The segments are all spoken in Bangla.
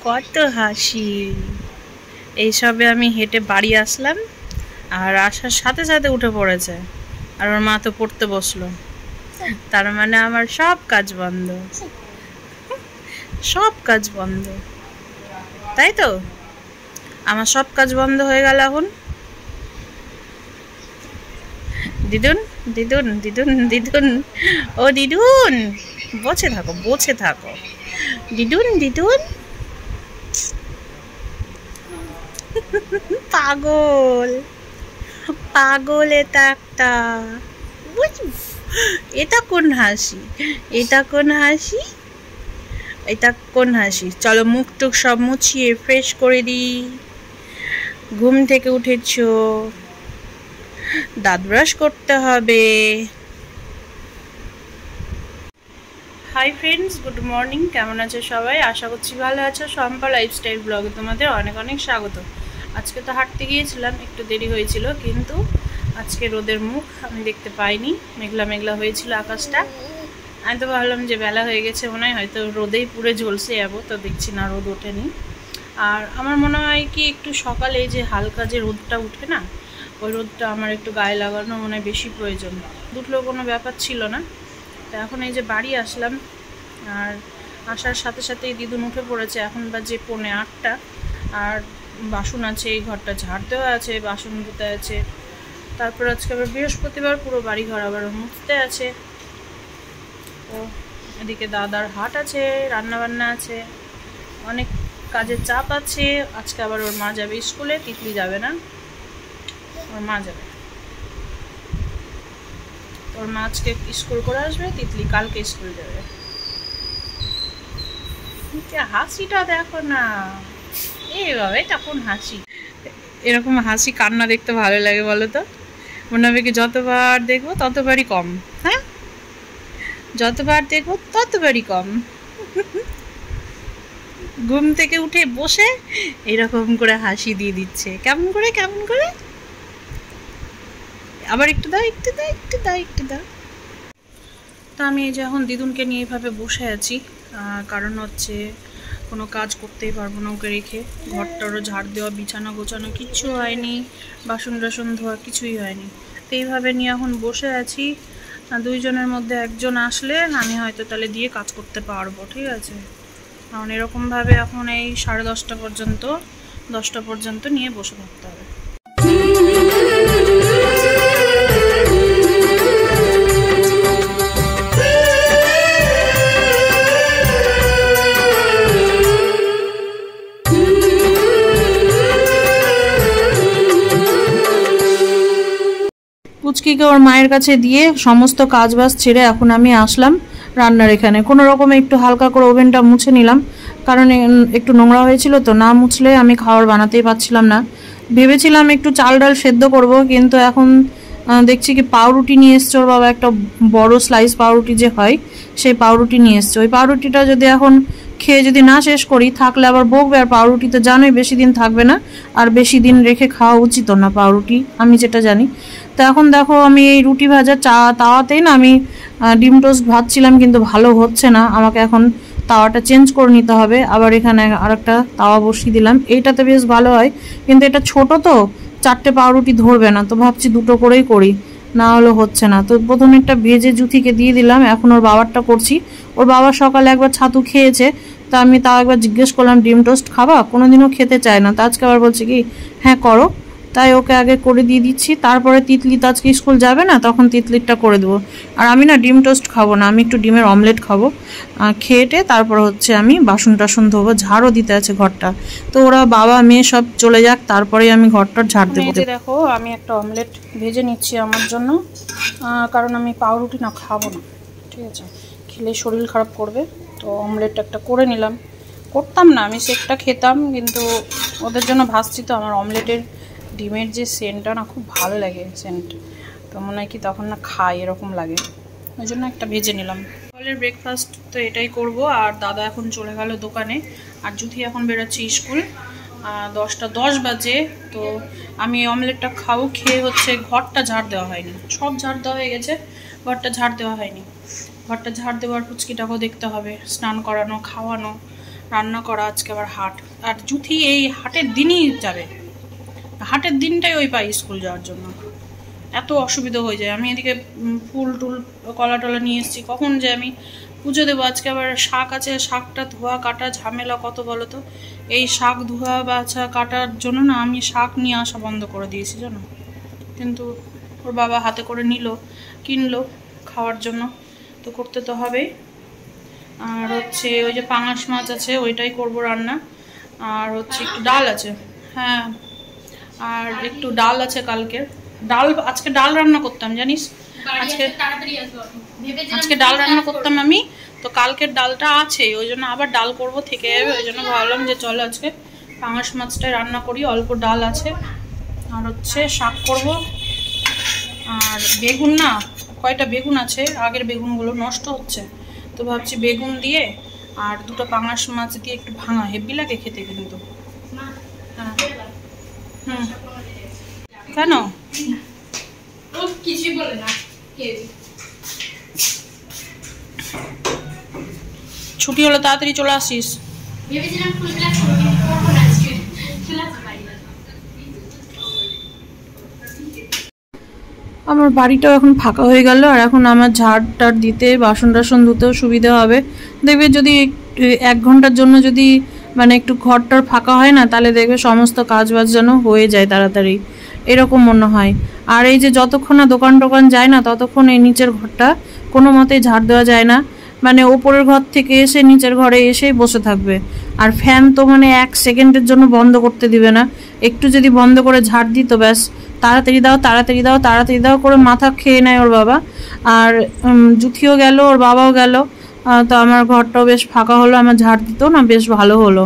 কত হাসি। এইসবে আমি হেঁটে বাড়ি আসলাম, আর আসার সাথে সাথে উঠে পড়েছে, আর ওর মা তো পড়তে বসলো। তার মানে আমার সব কাজ বন্ধ, সব কাজ বন্ধ, তাই তো? আমার সব কাজ বন্ধ হয়ে গেল এখন। দিদুন দিদুন দিদুন দিদুন, ও দিদুন, বসে থাকো বসে থাকো, দিদুন দিদুন। পাগল পাগল, এটা একটা। এটা কোন হাসি, এটা কোন হাসি, এটা কোন হাসি? চলো মুখ টুক সব মুছিয়ে ফ্রেশ করে দিই। ঘুম থেকে উঠেছো, দাঁত ব্রাশ করতে হবে। Hi friends, good morning. কেমন আছো সবাই? আশা করছি ভালো আছো। শম্পা লাইফস্টাইল ব্লগে তোমাদের অনেক অনেক স্বাগত। আজকে তো হাঁটতে গিয়েছিলাম, একটু দেরি হয়েছিল, কিন্তু আজকে রোদের মুখ আমি দেখতে পাইনি। মেঘলা মেঘলা হয়েছিল আকাশটা। আমি তো ভাবলাম যে বেলা হয়ে গেছে, মনে হয় হয়তো রোদেই পুরো ঝলসে যাবো, তো দেখছি না, রোদ ওঠেনি। আর আমার মনে হয় কি, একটু সকালে যে হালকা যে রোদটা উঠে না, ওই রোদটা আমার একটু গায়ে লাগানো মনে হয় বেশি প্রয়োজন। দুটোর কোনো ব্যাপার ছিল না। তো এখন এই যে বাড়ি আসলাম, আর আসার সাথে সাথেই দিদুন উঠে পড়েছে। এখন বাজে 7:45, আর বাসন আছে, এই ঘরটা ঝাড় দেওয়া আছে, বাসন ধুতে আছে। তারপর আজকে আবার বৃহস্পতিবার, পুরো বাড়িঘর আবার মুছতে আছে। তো এদিকে দাদার হাট আছে, রান্নাবান্না আছে, অনেক কাজের চাপ আছে। আজকে আবার ওর মা যাবে স্কুলে, তিতলি যাবে না, ওর মা যাবে। ওর মা আজকে স্কুল করে আসবে, তিতলি কালকে স্কুল যাবে। হাসিটা দেখো না, এইভাবে তখন হাসি। এরকম হাসি কান্না দেখতে ভালো লাগে বলো তো? মনে হবে কি যতবার দেখবো ততবারই কম। হ্যাঁ, যতবার দেখবো ততবারই কম। ঘুম থেকে উঠে বসে এরকম করে হাসি দিয়ে দিচ্ছে, কেমন করে কেমন করে, আবার একটু দাও একটু দাও একটু দাও একটু দাও। তো আমি এই যে এখন দিদুনকে নিয়ে এইভাবে বসে আছি, কারণ হচ্ছে কোনো কাজ করতেই পারবো না ওকে রেখে। ঘরটারও ঝাড় দেওয়া, বিছানা গোছানো কিচ্ছু হয়নি, বাসন টাসন ধোয়া কিছুই হয়নি। তো এইভাবে নিয়ে এখন বসে আছি। দুইজনের মধ্যে একজন আসলে আমি হয়তো তাহলে দিয়ে কাজ করতে পারবো, ঠিক আছে? কারণ এরকমভাবে এখন এই 10:30 পর্যন্ত, 10টা পর্যন্ত নিয়ে বসে থাকতে হবে। পুচকিকে ওর মায়ের কাছে দিয়ে সমস্ত কাজ বাজ ছেড়ে এখন আমি আসলাম রান্নার এখানে। কোনো রকমে একটু হালকা করে ওভেনটা মুছে নিলাম, কারণ একটু নোংরা হয়েছিল, তো না মুছলে আমি খাবার বানাতেই পারছিলাম না। ভেবেছিলাম একটু চাল ডাল সেদ্ধ করব, কিন্তু এখন দেখছি কি পাউরুটি নিয়ে এসছে ওর বাবা, একটা বড় স্লাইস পাউরুটি যে হয় সেই পাউরুটি নিয়ে এসছে। ওই পাউরুটিটা যদি এখন খেয়ে যদি না শেষ করি, থাকলে আবার বকবে। আর পাউরুটি তো জানোই বেশি দিন থাকবে না, আর বেশি দিন রেখে খাওয়া উচিত না পাউরুটি, আমি যেটা জানি। তো এখন দেখো আমি এই রুটি ভাজা তাওয়াতেই না আমি ডিম টোস্ট ভাজছিলাম, কিন্তু ভালো হচ্ছে না। আমাকে এখন তাওয়াটা চেঞ্জ করে নিতে হবে। আবার এখানে আরেকটা তাওয়া বসিয়ে দিলাম, এইটাতে বেশ ভালো হয়, কিন্তু এটা ছোট তো 4টে পাউরুটি ধরবে না, তো ভাবছি 2টো করেই করি, না হলে হচ্ছে না। তো প্রথমে একটা ভেজে জুথিকে দিয়ে দিলাম, এখন ওর বাবারটা করছি। ওর বাবা সকালে একবার ছাতু খেয়েছে, তা আমি তাও একবার জিজ্ঞেস করলাম ডিম টোস্ট খাবা, কোনোদিনও খেতে চায় না, তো আজকে আবার বলছে কি হ্যাঁ করো। তাই ওকে আগে করে দিয়ে দিচ্ছি, তারপরে তিতলি তো আজকে স্কুল যাবে না, তখন তিতলিরটা করে দেবো। আর আমি না ডিম টোস্ট খাবো না, আমি একটু ডিমের অমলেট খাবো। খেয়েটে তারপর হচ্ছে আমি বাসন টাসন ধোবো, ঝাড়ও দিতে আছে ঘরটা। তো ওরা বাবা মেয়ে সব চলে যাক, তারপরে আমি ঘরটার ঝাড় দেবো। দেখো আমি একটা অমলেট ভেজে নিচ্ছি আমার জন্য, কারণ আমি পাউরুটি না খাবো না, ঠিক আছে? খেলে শরীর খারাপ করবে। তো অমলেট একটা করে নিলাম, করতাম না, আমি সেকটা খেতাম, কিন্তু ওদের জন্য ভাজছি। তো আমার অমলেটের ডিমের যে সেন্টটা না খুব ভালো লাগে, সেন্ট, তো মনে হয় কি তখন না খাই এরকম লাগে, ওই জন্য একটা ভেজে নিলাম। সকালের ব্রেকফাস্ট তো এটাই করব। আর দাদা এখন চলে গেল দোকানে, আর জুথি এখন বেরোচ্ছে স্কুল। 10:10 বাজে। তো আমি অমলেটটা খাবো, খেয়ে হচ্ছে ঘরটা ঝাড় দেওয়া হয়নি, সব ঝাড় দেওয়া হয়ে গেছে, ঘরটা ঝাড় দেওয়া হয়নি। ঘরটা ঝাড় দেওয়ার পুচকিটাকেও দেখতে হবে, স্নান করানো, খাওয়ানো, রান্না করা, আজকে আবার হাট। আর জুথি এই হাটের দিনই যাবে, হাটের দিনটাই ওই পাই স্কুল যাওয়ার জন্য। এত অসুবিধা হয়ে যায়। আমি এদিকে ফুল টুল কলা টলা নিয়ে এসেছি, কখন যে আমি পুজো দেবো। আজকে আবার শাক আছে, শাকটা ধোয়া কাটা ঝামেলা কত বলো তো। এই শাক ধোয়া বাছা কাটার জন্য না আমি শাক নিয়ে আসা বন্ধ করে দিয়েছি জানো। কিন্তু ওর বাবা হাতে করে কিনলো খাওয়ার জন্য, তো করতে তো হবেই। আর হচ্ছে ওই যে পাঙাশ মাছ আছে, ওইটাই করব রান্না। আর হচ্ছে একটু ডাল আছে, হ্যাঁ, আর একটু ডাল আছে কালকের। ডাল আজকে ডাল রান্না করতাম জানিস, আজকে ডাল রান্না করতাম আমি, তো কালকের ডালটা আছে, ওই জন্য আবার ডাল করব থেকে যাবে। ওই জন্য ভাবলাম যে চলো আজকে পাঙাশ মাছটাই রান্না করি, অল্প ডাল আছে। আর হচ্ছে শাক করব। আর বেগুন না, কয়টা বেগুন আছে, আগের বেগুনগুলো নষ্ট হচ্ছে, তো ভাবছি বেগুন দিয়ে আর দুটো পাঙাশ মাছ দিয়ে একটু ভাঙা, হেভি লাগে খেতে কিন্তু। হুম, কেন কিছুই বলে না, ছুটি হলে তাড়াতাড়ি চলে আসিস। ভেবেছিলাম ফুল ক্লাস করব, কিন্তু করব না আজকে, ক্লাস পাই না। আমার বাড়িটাও এখন ফাঁকা হয়ে গেল, আর এখন আমার ঝাড় টাড় দিতে, বাসন টাসন ধুতেও সুবিধা হবে। দেখবে যদি 1 ঘন্টার জন্য যদি মানে একটু ঘরটার ফাঁকা হয় না, তাহলে দেখবে সমস্ত কাজ বাজ যেন হয়ে যায় তাড়াতাড়ি, এরকম মনে হয়। আর এই যে যতক্ষণ না দোকান টোকান যায় না, ততক্ষণ এই নিচের ঘরটা কোনো মতেই ঝাড় দেওয়া যায় না। মানে ওপরের ঘর থেকে এসে নিচের ঘরে এসেই বসে থাকবে। আর ফ্যান তো মানে 1 সেকেন্ডের জন্য বন্ধ করতে দিবে না। একটু যদি বন্ধ করে ঝাড় দিত, ব্যাস তাড়াতাড়ি দাও তাড়াতাড়ি দাও তাড়াতাড়ি দাও করে মাথা খেয়ে নেয় ওর বাবা। আর জুথিও গেল, ওর বাবাও গেল, তো আমার ঘরটাও বেশ ফাঁকা হলো, আমার ঝাড় দিতেও না বেশ ভালো হলো।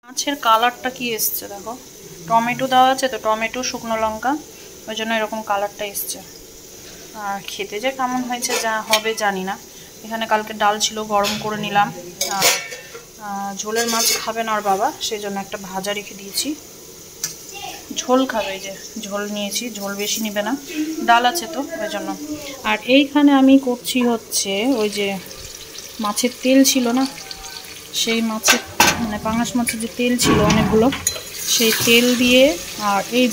মাছের কালারটা কি এসছে দেখো, টমেটো দেওয়া আছে তো, টমেটো শুকনো লঙ্কা, ওই জন্য এরকম কালারটা এসছে। আর খেতে যে কেমন হয়েছে যা হবে জানি না। এখানে কালকে ডাল ছিল, গরম করে নিলাম। আর ঝোলের মাছ খাবে না ওর বাবা, সেই জন্য একটা ভাজা রেখে দিয়েছি, ঝোল খাবে। এই যে ঝোল নিয়েছি, ঝোল বেশি নিবে না, ডাল আছে তো ওই জন্য। আর এইখানে আমি করছি হচ্ছে ওই যে মাছের তেল ছিল না, সেই মাছের মানে পাঙাশ মাছের যে তেল ছিল অনেকগুলো, সেই তেল দিয়ে, আর এই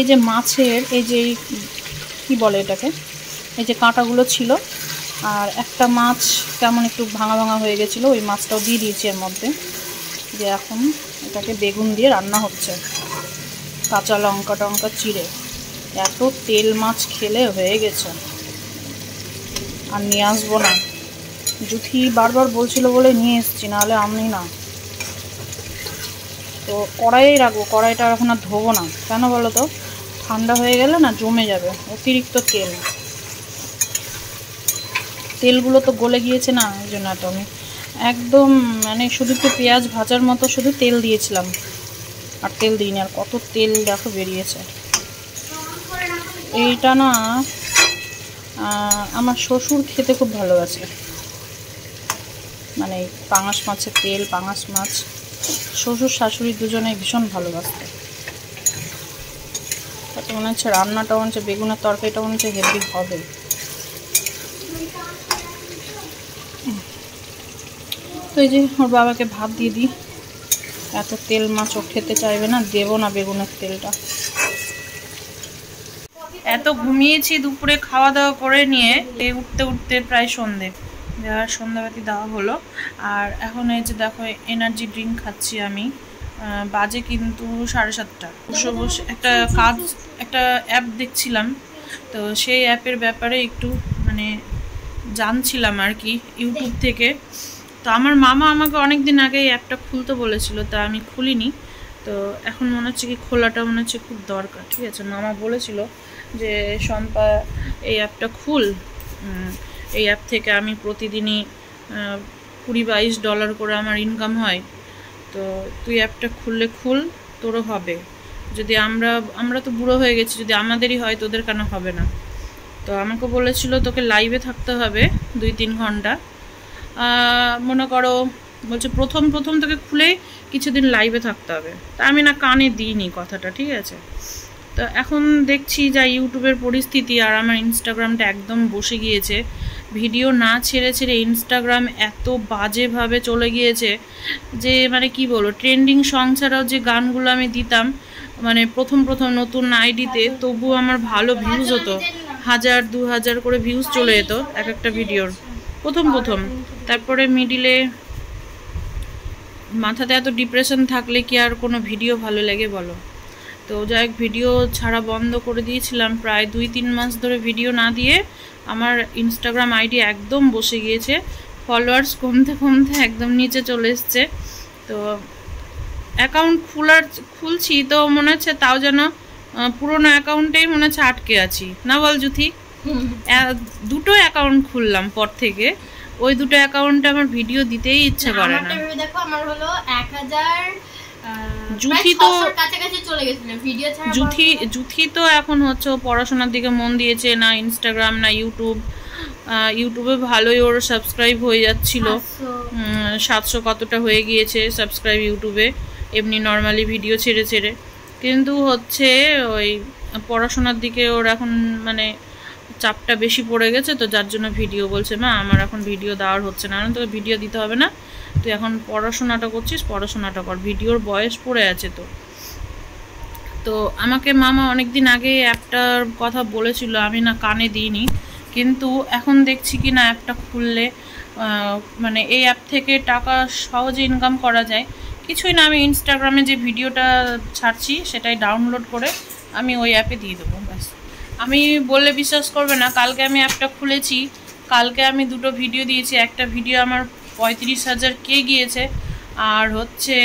যে মাছের এই যে কি বলে এটাকে, এই যে কাঁটাগুলো ছিল, আর একটা মাছ কেমন একটু ভাঙা ভাঙা হয়ে গেছিলো, ওই মাছটাও দিয়ে দিয়েছি এর মধ্যে। যে এখন এটাকে বেগুন দিয়ে রান্না হচ্ছে, কাঁচা লঙ্কা টঙ্কা চিড়ে। এত তেল মাছ খেলে হয়ে গেছে, আর নিয়ে আসবো না। জুথি বারবার বলছিল বলে নিয়ে এসেছি, নাহলে আমি না। তো কড়াইয়েই রাখবো, কড়াইটা এখন আর ধোবো না, কেন বলো তো, ঠান্ডা হয়ে গেলে না জমে যাবে অতিরিক্ত তেল, তেলগুলো তো গলে গিয়েছে না, ওই জন্য তো আমি একদম মানে শুধু একটু পেঁয়াজ ভাজার মতো শুধু তেল দিয়েছিলাম, আর তেল দিইনি। আর কত তেল দেখো বেরিয়েছে। এইটা না আমার শ্বশুর খেতে খুব ভালোবাসে, মানে পাঙাশ মাছের তেল, পাঙাশ মাছ শ্বশুর শাশুড়ি দুজনেই ভীষণ ভালোবাসত। তাতে মনে হচ্ছে রান্নাটা মনে হচ্ছে বেগুনের তরকারিটা মনে হচ্ছে হেভি হবে। তো এই যে ওর বাবাকে ভাত দিয়ে দিই, এত তেল মাছ ও খেতে চাইবে না, দেবো না বেগুনের তেলটা। এত ঘুমিয়েছি দুপুরে, খাওয়া দাওয়া করে নিয়ে উঠতে উঠতে প্রায় সন্ধে, আর সন্ধ্যাবাতি দেওয়া হলো। আর এখন এই যে দেখো এনার্জি ড্রিঙ্ক খাচ্ছি আমি, বাজে কিন্তু 7:30। বসে বসে একটা অ্যাপ দেখছিলাম, তো সেই অ্যাপের ব্যাপারে একটু মানে জানছিলাম আর কি ইউটিউব থেকে। তো আমার মামা আমাকে অনেক দিন আগে এই অ্যাপটা খুলতে বলেছিল, তা আমি খুলিনি। তো এখন মনে হচ্ছে কি খোলাটা মনে হচ্ছে খুব দরকার। ঠিক আছে, মামা বলেছিল যে শম্পা এই অ্যাপটা খুল, এই অ্যাপ থেকে আমি প্রতিদিনই $20-22 করে আমার ইনকাম হয়, তো তুই অ্যাপটা খুললে খুল, তোরও হবে। যদি আমরা তো বুড়ো হয়ে গেছি, যদি আমাদেরই হয় তোদের কেন হবে না। তো আমাকে বলেছিল তোকে লাইভে থাকতে হবে 2-3 ঘন্টা, মনে করো বলছে প্রথম তোকে খুলে কিছুদিন লাইভে থাকতে হবে। তা আমি না কানে দিইনি কথাটা, ঠিক আছে। তো এখন দেখছি যা ইউটিউবের পরিস্থিতি, আর আমার ইনস্টাগ্রামটা একদম বসে গিয়েছে। ভিডিও না ছেড়ে ইনস্টাগ্রাম এত বাজেভাবে চলে গিয়েছে যে মানে কি বলবো, ট্রেন্ডিং সং ছাড়াও যে গানগুলো আমি দিতাম মানে প্রথম নতুন আইডিতে, তবু আমার ভালো ভিউজ হতো, 1000-2000 করে ভিউজ চলে যেত এক একটা ভিডিওর প্রথম। তারপরে মিডিলে মাথাতে এত ডিপ্রেশন থাকলে কি আর কোনো ভিডিও ভালো লাগে বলো। তো যাই হোক, ভিডিও ছাড়া বন্ধ করে দিয়েছিলাম, প্রায় 2-3 মাস ধরে ভিডিও না দিয়ে আমার ইনস্টাগ্রাম আইডি একদম বসে গিয়েছে, ফলোয়ার্স কমতে একদম নিচে চলে এসছে। তো অ্যাকাউন্ট খুলছি তো মনে হচ্ছে তাও যেন পুরোনো অ্যাকাউন্টেই মনে হচ্ছে আটকে আছি, না বল জুথি? 2টো অ্যাকাউন্ট খুললাম পর থেকে, ওই 2টো অ্যাকাউন্টে আমার ভিডিও দিতেই ইচ্ছে করে না। দেখো আমার হলো 1000 জুথি তো কাছাকাছি চলে গেছিল ভিডিও ছাড়া। জুথি তো এখন হচ্ছে ও পড়াশোনার দিকে মন দিয়েছে, না ইনস্টাগ্রাম না ইউটিউবে ভালোই ওর সাবস্ক্রাইব হয়ে যাচ্ছিল, 700 কতটা হয়ে গিয়েছে সাবস্ক্রাইব ইউটিউবে, এমনি নর্মালি ভিডিও ছেড়ে। কিন্তু হচ্ছে ওই পড়াশোনার দিকে ওর এখন মানে চাপটা বেশি পড়ে গেছে, তো যার জন্য ভিডিও বলছে মা আমার এখন ভিডিও দেওয়ার হচ্ছে না, তোকে ভিডিও দিতে হবে না, তুই এখন পড়াশোনাটা করছিস, পড়াশোনাটা কর, ভিডিওর বয়স পড়ে আছে। তো আমাকে মামা অনেক দিন আগে অ্যাপটার কথা বলেছিল, আমি না কানে দিইনি, কিন্তু এখন দেখছি কি না অ্যাপটা খুললে মানে এই অ্যাপ থেকে টাকা সহজে ইনকাম করা যায়। কিছুই না, আমি ইনস্টাগ্রামে যে ভিডিওটা ছাড়ছি সেটাই ডাউনলোড করে আমি ওই অ্যাপে দিয়ে দেবো, ব্যাস। আমি বললে বিশ্বাস করবে না, কালকে আমি অ্যাপটা খুলেছি, কালকে আমি 2টো ভিডিও দিয়েছি, একটা ভিডিও আমার 35,000K গিয়েছে, আর হচ্ছে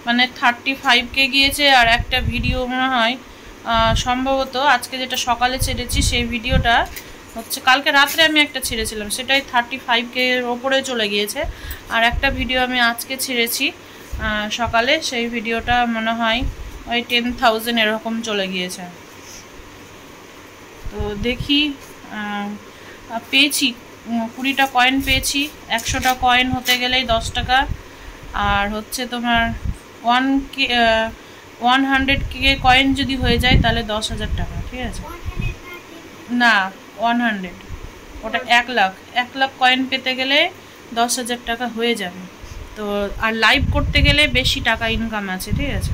মানে 35K গিয়েছে, আর একটা ভিডিও মনে হয় সম্ভবত আজকে যেটা সকালে ছেড়েছি সেই ভিডিওটা হচ্ছে কালকে রাত্রে আমি একটা ছেড়েছিলাম, সেটাই 35K এর ওপরে চলে গিয়েছে। আর একটা ভিডিও আমি আজকে ছেড়েছি সকালে, সেই ভিডিওটা মনে হয় ওই 10,000 এরকম চলে গিয়েছে। তো দেখি, পেয়েছি 20টা কয়েন পেয়েছি, 100টা কয়েন হতে গেলেই 10 টাকা, আর হচ্ছে তোমার 100K কয়েন যদি হয়ে যায় তাহলে 10,000 টাকা, ঠিক আছে? না 100, ওটা 1 লাখ কয়েন পেতে গেলে 10,000 টাকা হয়ে যাবে। তো আর লাইভ করতে গেলে বেশি টাকা ইনকাম আছে, ঠিক আছে?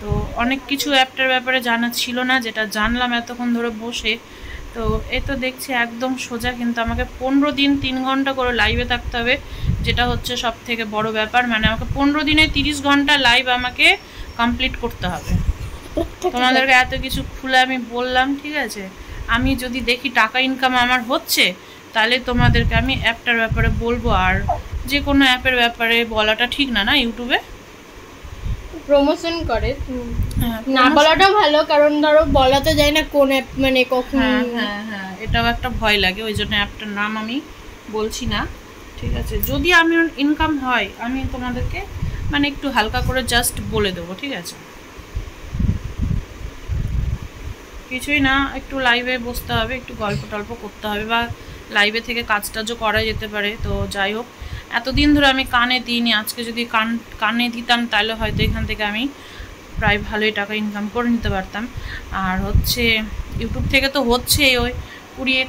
তো অনেক কিছু অ্যাপটার ব্যাপারে জানা ছিল না, যেটা জানলাম এতক্ষণ ধরে বসে। তো এই তো দেখছি একদম সোজা, কিন্তু আমাকে 15 দিন 3 ঘন্টা করে লাইভে থাকতে হবে, যেটা হচ্ছে সব থেকে বড় ব্যাপার। মানে আমাকে 15 দিনে 30 ঘন্টা লাইভ আমাকে কমপ্লিট করতে হবে। তোমাদেরকে এত কিছু খুলে আমি বললাম, ঠিক আছে? আমি যদি দেখি টাকা ইনকাম আমার হচ্ছে, তাহলে তোমাদেরকে আমি অ্যাপটার ব্যাপারে বলবো। আর যে কোনো অ্যাপের ব্যাপারে বলাটা ঠিক না, না ইউটিউবে প্রমোশন করে না বলাটা ভালো, কারণ ধরো বলা তো যায় না কোন অ্যাপ মানে কখন। হ্যাঁ, এটাও একটা ভয় লাগে, ওই জন্য অ্যাপটার নাম আমি বলছি না, ঠিক আছে? যদি আমি ইনকাম হয় আমি তোমাদেরকে মানে একটু হালকা করে জাস্ট বলে দেবো, ঠিক আছে? কিছুই না, একটু লাইভে বসতে হবে, একটু গল্প টল্প করতে হবে, বা লাইভে থেকে কাজ টাজও করা যেতে পারে। তো যাই হোক, এতদিন ধরে আমি কানে দিইনি, আজকে যদি কানে দিতাম তাহলে হয়তো এখান থেকে আমি প্রায় ভালোই টাকা ইনকাম করে নিতে পারতাম। আর হচ্ছে ইউটিউব থেকে তো হচ্ছেই ওই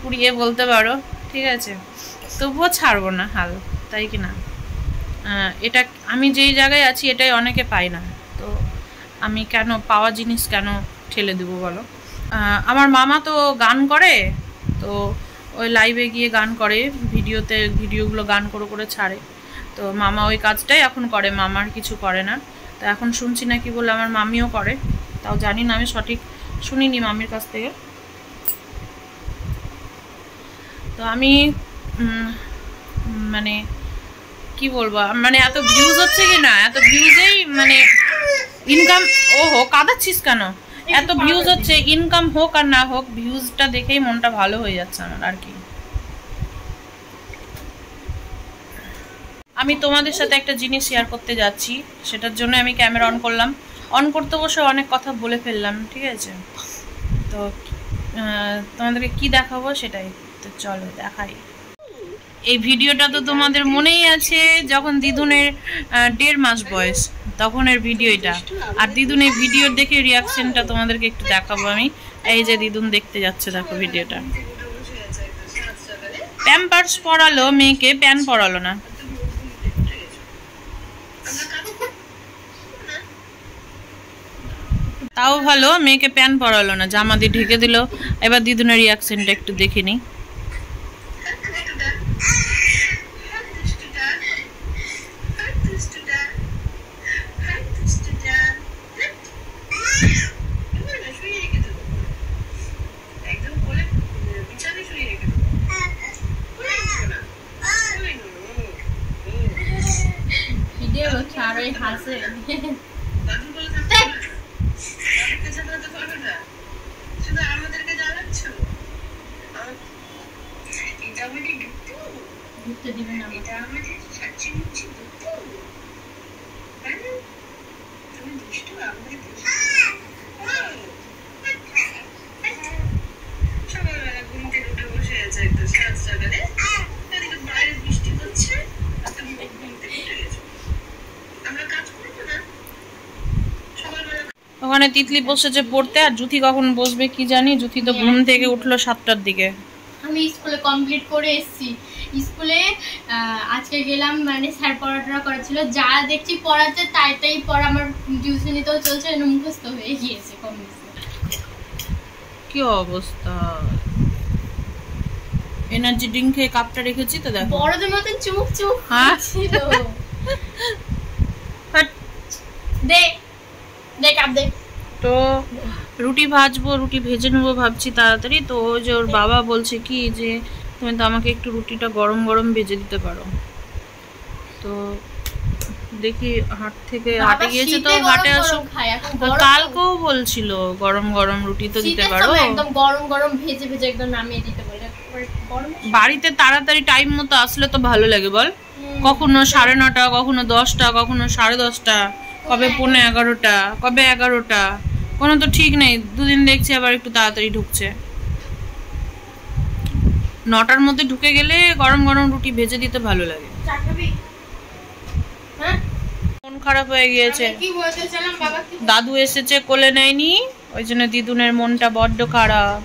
কুড়িয়ে বলতে পারো, ঠিক আছে? তবুও ছাড়বো না হাল, তাই কি না? এটা আমি যেই জায়গায় আছি এটাই অনেকে পায় না, তো আমি কেন পাওয়া জিনিস কেন ঠেলে দেবো বলো? আমার মামা তো গান করে, তো ওই লাইভে গিয়ে গান করে, ভিডিওগুলো গান করে ছাড়ে। তো মামা ওই কাজটাই এখন করে, মামার কিছু করে না। তো এখন শুনছি না কি বলে আমার মামিও করে, তাও জানি না, আমি সঠিক শুনিনি মামির কাছ থেকে। তো আমি মানে কি বলবো, মানে এত ভিউজ হচ্ছে কি না, এত ভিউজেই মানে ইনকাম। ওহো কাঁদাচ্ছিস কেন? এত ভিউজ হচ্ছে, ইনকাম হোক আর না হোক, ভিউজটা দেখেই মনটা ভালো হয়ে যাচ্ছে আমার আর কি। আমি তোমাদের সাথে একটা জিনিস শেয়ার করতে যাচ্ছি, সেটার জন্য আমি ক্যামেরা অন করলাম। অন করতে বসে অনেক কথা বলে ফেললাম, ঠিক আছে? তো তোমাদেরকে কি দেখাবো সেটাই, তো চলো দেখাই। এই ভিডিওটা তো তোমাদের মনেই আছে, যখন দিদুনের 1.5 মাস বয়স তখনের ভিডিও এটা। আর দিদুনের ভিডিও দেখে রিয়াকশনটা তোমাদেরকে একটু দেখাবো আমি। এই যে দিদুন দেখতে যাচ্ছে, দেখো ভিডিওটা। প্যাম্পার্স পরালো মেয়েকে, প্যান পরালো না। তাও ভালো, মেয়েকে প্যান পরালো না, জামা দিয়ে ঢেকে দিল। এবার দিদুনের রিয়াকশনটা একটু দেখে নি। ওখানে তিতলি বসেছে পড়তে, আর জুথি কখন বসবে কি জানি। জুথি তো ঘুম থেকে উঠলো 7টার দিকে। আমি স্কুলে কমপ্লিট করে এসেছি। স্কুলে আজকে গেলাম, মানে স্যার পড়াটা করেছিল, যা দেখছি পড়াতে তাই পড়া আমার টিউশনিতেও চলছে, মুখস্থ হয়ে গিয়েছে কম বেশি। কি অবস্থা! এনার্জি ড্রিঙ্ক খেয়ে কাপটা রেখেছি তো দেখো, বড়দের মতন চুমুক চুমুক ছিল। দে কাপ দে। তো রুটি ভাজবো, রুটি ভেজে নেবো ভাবছি তাড়াতাড়ি। তো ওই যে ওর বাবা বলছে কি যে তুমি তো আমাকে একটু রুটিটা গরম গরম ভেজে দিতে পারো। তো দেখি, হাট থেকে হাটে গিয়েছে তো, হাটে আসুক। কালকেও বলছিল গরম গরম রুটি তো দিতে পারো, একদম গরম গরম ভেজে ভেজে একদম নামিয়ে দিতে বলে। বাড়িতে তাড়াতাড়ি টাইম মতো আসলে তো ভালো লাগে বল। কখনো 9:30, কখনো 10টা, কখনো 10:30, কবে 11:15, কবে 11টা, কোনো তো ঠিক নেই। দুদিন দেখছি আবার একটু তাড়াতাড়ি ঢুকছে। 9টার মধ্যে ঢুকে গেলে গরম গরম রুটি ভেজে দিতে ভালো লাগে। মন খারাপ হয়ে গিয়েছে, দাদু এসেছে কোলে নেয়নি, ওই জন্য দিদুনের মনটা বড্ড খারাপ।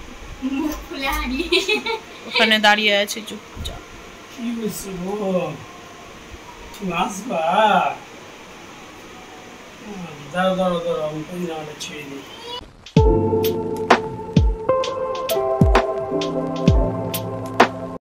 ওখানে দাঁড়িয়ে আছে চুপচাপ। দাঁড়াও, আমি ছেড়ে দিই।